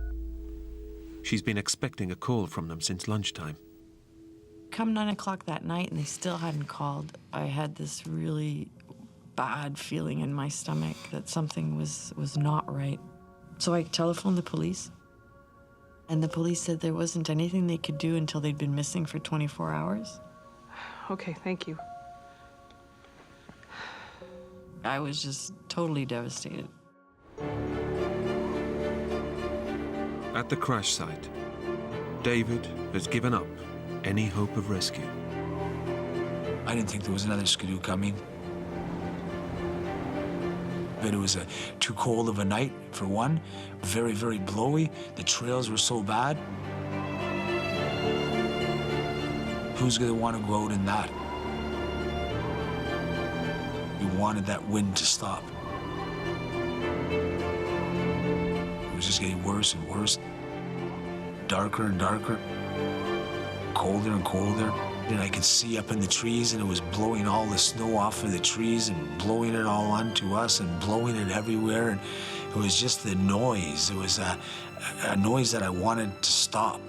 [SPEAKER 1] She's been expecting a call from them since lunchtime.
[SPEAKER 11] Come 9 o'clock that night and they still hadn't called, I had this really bad feeling in my stomach that something was not right. So I telephoned the police, and the police said there wasn't anything they could do until they'd been missing for 24 hours.
[SPEAKER 15] Okay, thank you.
[SPEAKER 11] I was just totally devastated.
[SPEAKER 1] At the crash site, David has given up any hope of rescue.
[SPEAKER 4] I didn't think there was another skidoo coming. But it was too cold of a night, for one. Very, very blowy. The trails were so bad. Who's going to want to go out in that? We wanted that wind to stop. It was just getting worse and worse. Darker and darker. Colder and colder. And I could see up in the trees, and it was blowing all the snow off of the trees and blowing it all onto us and blowing it everywhere. And it was just the noise. It was a noise that I wanted to stop.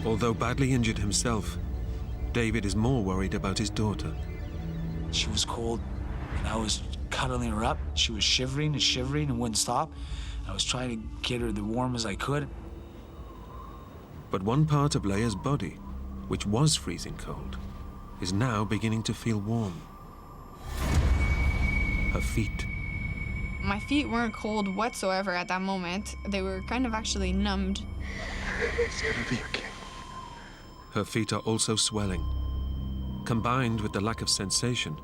[SPEAKER 1] Although badly injured himself, David is more worried about his daughter.
[SPEAKER 4] She was cold, and I was cuddling her up. She was shivering and shivering and wouldn't stop. I was trying to get her as warm as I could.
[SPEAKER 1] But one part of Leia's body, which was freezing cold, is now beginning to feel warm. Her feet.
[SPEAKER 12] My feet weren't cold whatsoever at that moment. They were kind of actually numbed.
[SPEAKER 10] It's gonna be okay.
[SPEAKER 1] Her feet are also swelling. Combined with the lack of sensation,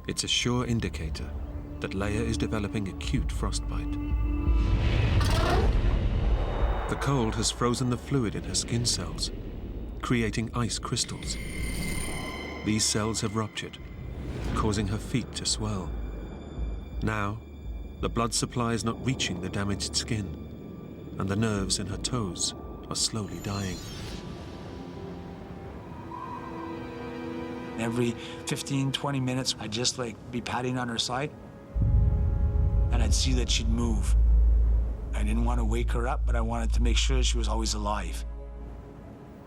[SPEAKER 1] it's a sure indicator that Leia is developing acute frostbite. The cold has frozen the fluid in her skin cells, creating ice crystals. These cells have ruptured, causing her feet to swell. Now, the blood supply is not reaching the damaged skin, and the nerves in her toes are slowly dying.
[SPEAKER 4] Every 15, 20 minutes, I'd just be patting on her side, and I'd see that she'd move. I didn't want to wake her up, but I wanted to make sure she was always alive.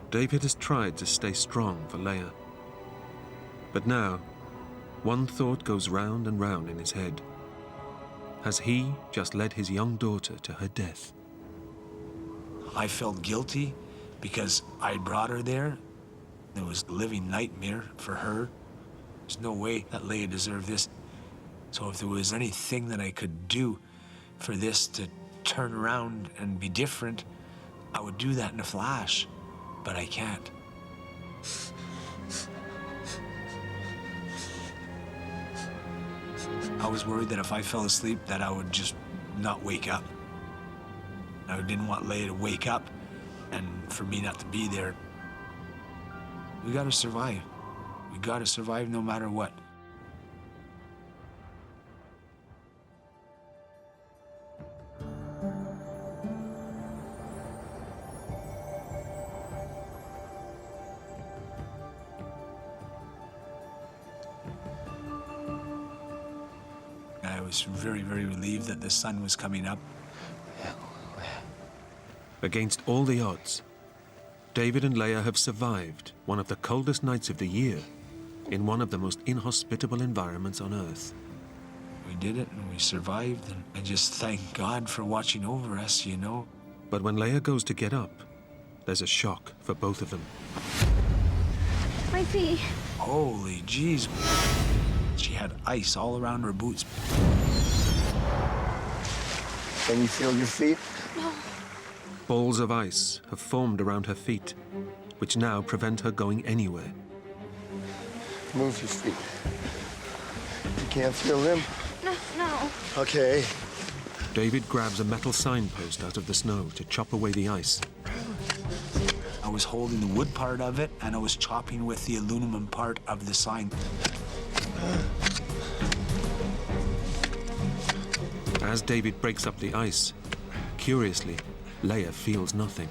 [SPEAKER 1] David has tried to stay strong for Leia. But now, one thought goes round and round in his head. Has he just led his young daughter to her death?
[SPEAKER 4] I felt guilty because I brought her there. It was a living nightmare for her. There's no way that Leia deserved this. So if there was anything that I could do for this to turn around and be different, I would do that in a flash. But I can't. I was worried that if I fell asleep, that I would just not wake up. I didn't want Leia to wake up and for me not to be there. We gotta survive. We gotta survive no matter what. I was very, very relieved that the sun was coming up.
[SPEAKER 1] Against all the odds, David and Leia have survived one of the coldest nights of the year in one of the most inhospitable environments on Earth.
[SPEAKER 4] We did it and we survived, and I just thank God for watching over us, you know.
[SPEAKER 1] But when Leia goes to get up, there's a shock for both of them.
[SPEAKER 14] My feet.
[SPEAKER 4] Holy jeez. She had ice all around her boots.
[SPEAKER 10] Can you feel your feet?
[SPEAKER 14] No.
[SPEAKER 1] Balls of ice have formed around her feet, which now prevent her going anywhere.
[SPEAKER 16] Move your feet. You can't feel them?
[SPEAKER 14] No.
[SPEAKER 16] Okay.
[SPEAKER 1] David grabs a metal signpost out of the snow to chop away the ice.
[SPEAKER 4] I was holding the wood part of it, and I was chopping with the aluminum part of the sign.
[SPEAKER 1] As David breaks up the ice, curiously, Leia feels nothing.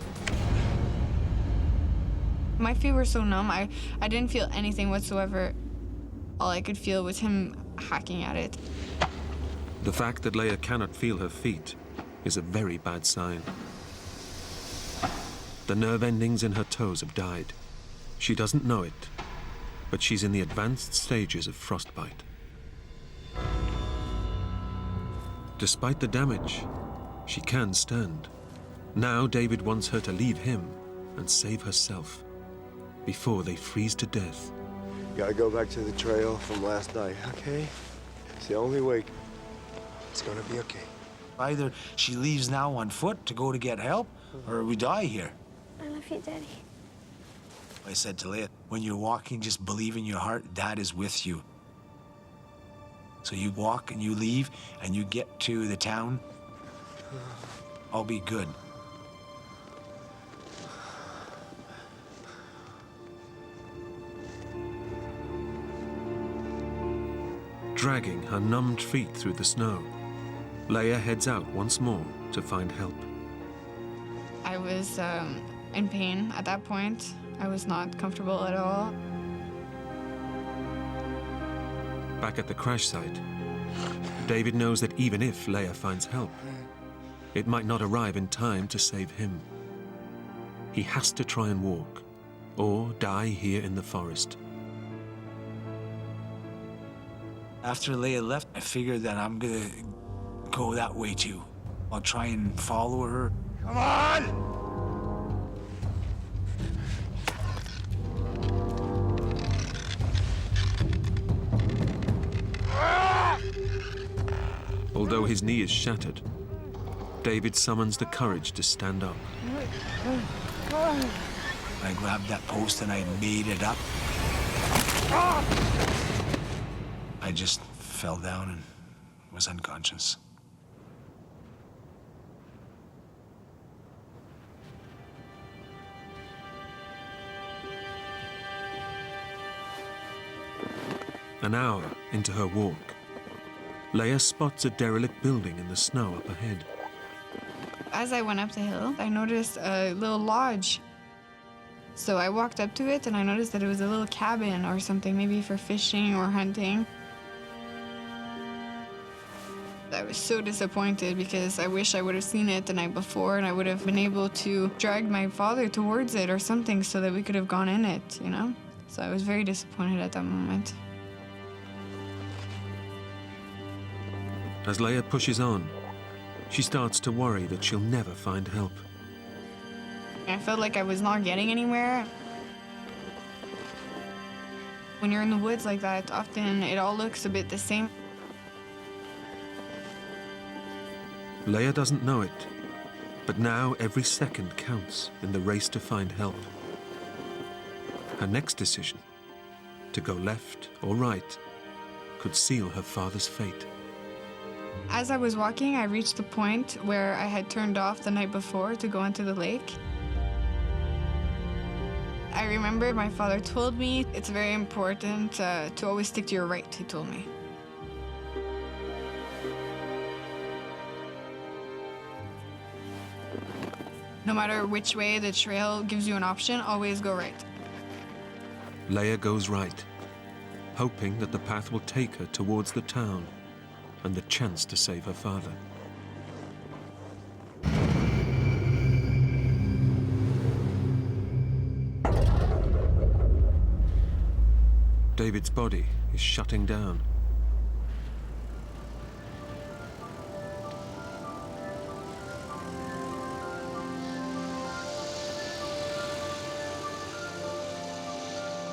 [SPEAKER 12] My feet were so numb, I didn't feel anything whatsoever. All I could feel was him hacking at it.
[SPEAKER 1] The fact that Leia cannot feel her feet is a very bad sign. The nerve endings in her toes have died. She doesn't know it, but she's in the advanced stages of frostbite. Despite the damage, she can stand. Now David wants her to leave him and save herself before they freeze to death.
[SPEAKER 16] Gotta go back to the trail from last night, okay? It's the only way. It's gonna be okay.
[SPEAKER 4] Either she leaves now on foot to go to get help, or we die here.
[SPEAKER 14] I love you, Daddy.
[SPEAKER 4] I said to Leia, when you're walking, just believe in your heart, Dad is with you. So you walk and you leave and you get to the town, I'll be good.
[SPEAKER 1] Dragging her numbed feet through the snow, Leia heads out once more to find help.
[SPEAKER 12] I was in pain at that point. I was not comfortable at all.
[SPEAKER 1] Back at the crash site, David knows that even if Leia finds help, it might not arrive in time to save him. He has to try and walk, or die here in the forest.
[SPEAKER 4] After Leia left, I figured that I'm gonna go that way too. I'll try and follow her.
[SPEAKER 16] Come on!
[SPEAKER 1] Although his knee is shattered, David summons the courage to stand up.
[SPEAKER 4] I grabbed that post and I made it up. I just fell down and was unconscious.
[SPEAKER 1] An hour into her walk, Leia spots a derelict building in the snow up ahead.
[SPEAKER 12] As I went up the hill, I noticed a little lodge. So I walked up to it and I noticed that it was a little cabin or something, maybe for fishing or hunting. I was so disappointed because I wish I would have seen it the night before and I would have been able to drag my father towards it or something so that we could have gone in it, you know? So I was very disappointed at that moment.
[SPEAKER 1] As Leia pushes on, she starts to worry that she'll never find help.
[SPEAKER 12] I felt like I was not getting anywhere. When you're in the woods like that, often it all looks a bit the same.
[SPEAKER 1] Leia doesn't know it, but now every second counts in the race to find help. Her next decision, to go left or right, could seal her father's fate.
[SPEAKER 12] As I was walking, I reached the point where I had turned off the night before to go into the lake. I remember my father told me it's very important to always stick to your right, he told me. No matter which way the trail gives you an option, always go right.
[SPEAKER 1] Leia goes right, hoping that the path will take her towards the town and the chance to save her father. David's body is shutting down.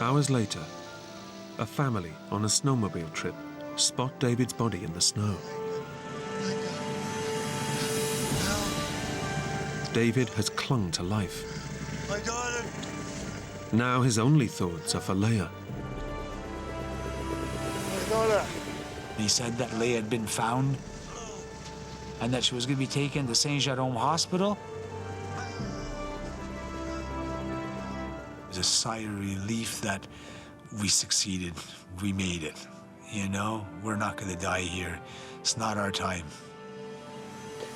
[SPEAKER 1] Hours later, a family on a snowmobile trip spot David's body in the snow. David has clung to life.
[SPEAKER 16] My daughter!
[SPEAKER 1] Now his only thoughts are for Leia.
[SPEAKER 9] He said that Leia had been found and that she was going to be taken to Saint Jerome Hospital. It was a sigh of relief that we succeeded. We made it. You know, we're not going to die here. It's not our time.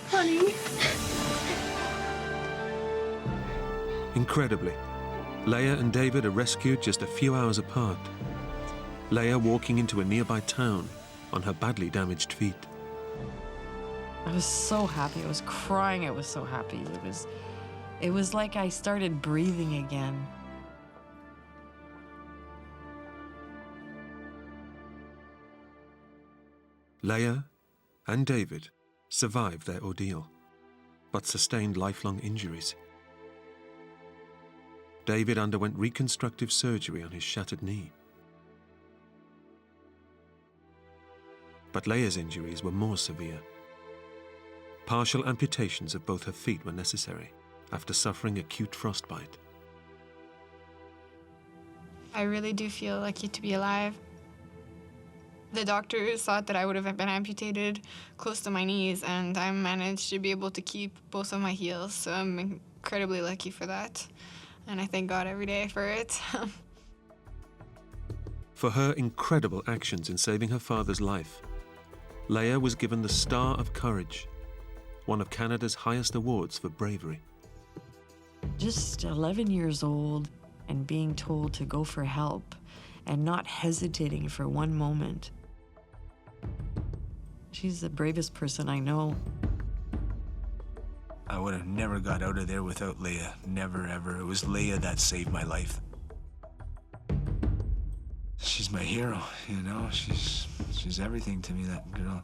[SPEAKER 14] Honey.
[SPEAKER 1] Incredibly, Leia and David are rescued just a few hours apart. Leia walking into a nearby town on her badly damaged feet.
[SPEAKER 11] I was so happy. I was crying. I was so happy. It was like I started breathing again.
[SPEAKER 1] Leia and David survived their ordeal, but sustained lifelong injuries. David underwent reconstructive surgery on his shattered knee. But Leia's injuries were more severe. Partial amputations of both her feet were necessary after suffering acute frostbite.
[SPEAKER 12] I really do feel lucky to be alive. The doctors thought that I would have been amputated close to my knees, and I managed to be able to keep both of my heels, so I'm incredibly lucky for that. And I thank God every day for it.
[SPEAKER 1] For her incredible actions in saving her father's life, Leia was given the Star of Courage, one of Canada's highest awards for bravery.
[SPEAKER 11] Just 11 years old and being told to go for help and not hesitating for one moment. She's the bravest person I know.
[SPEAKER 9] I would have never got out of there without Leia. Never, ever. It was Leia that saved my life. She's my hero, you know? She's everything to me, that girl.